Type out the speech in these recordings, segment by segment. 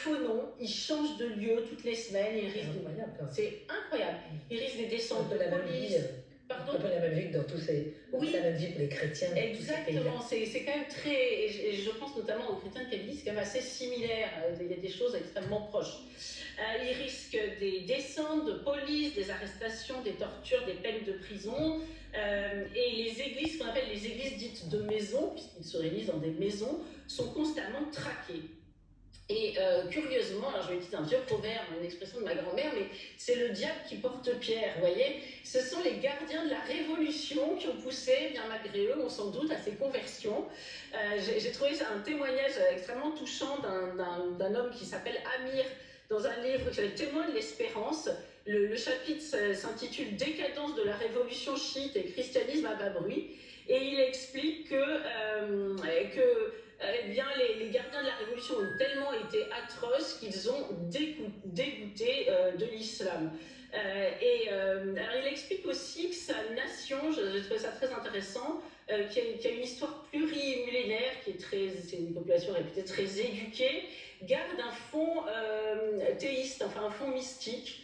faux nom, il change de lieu toutes les semaines, c'est incroyable. Il risque des descentes de police. Pardon, un peu la même vie que dans tous ces... Oui, la même vie pour les chrétiens. Exactement, c'est quand même très... Et je pense notamment aux chrétiens de Kabylie, c'est quand même assez similaire, il y a des choses extrêmement proches. Il risque des descentes de police, des arrestations, des tortures, des peines de prison, et les églises, ce qu'on appelle les églises dites de maison, puisqu'ils se réunissent dans des maisons, sont constamment traquées. Et curieusement, alors je vais utiliser un vieux proverbe, une expression de ma grand-mère, mais c'est le diable qui porte pierre, vous voyez. Ce sont les gardiens de la Révolution qui ont poussé, bien malgré eux, on s'en doute, à ces conversions. J'ai trouvé un témoignage extrêmement touchant d'un homme qui s'appelle Amir, dans un livre qui s'appelle Témoin de l'espérance. Le chapitre s'intitule Décadence de la Révolution chiite et christianisme à bas bruit. Et il explique eh bien, les gardiens de la Révolution ont tellement été atroces qu'ils ont dégoûté de l'islam. Alors il explique aussi que sa nation, je trouve ça très intéressant, qui a une histoire plurimillénaire, c'est une population réputée très éduquée, garde un fond théiste, enfin un fond mystique.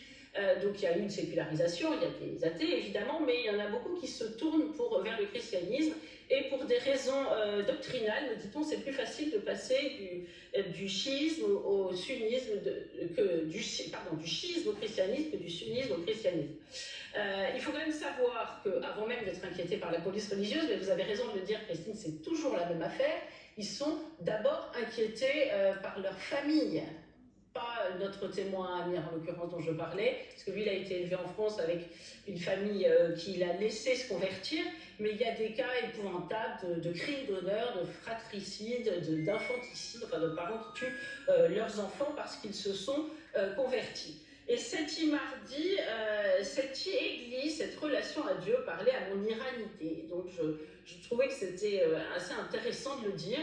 Donc il y a eu une sécularisation, il y a des athées évidemment, mais il y en a beaucoup qui se tournent vers le christianisme, et pour des raisons doctrinales, nous dit-on, c'est plus facile de passer du chiisme au sunnisme, du chiisme au christianisme que du sunnisme au christianisme. Il faut quand même savoir qu'avant même d'être inquiétés par la police religieuse, mais vous avez raison de le dire, Christine, c'est toujours la même affaire, ils sont d'abord inquiétés par leur famille. Pas notre témoin Amir, en l'occurrence, dont je parlais, parce que lui, il a été élevé en France avec une famille qui l'a laissé se convertir, mais il y a des cas épouvantables de crimes d'honneur, de fratricide, d'infanticide, enfin de parents qui tuent leurs enfants parce qu'ils se sont convertis. Et cet mardi, cette église, cette relation à Dieu parlait à mon iranité. Donc je trouvais que c'était assez intéressant de le dire.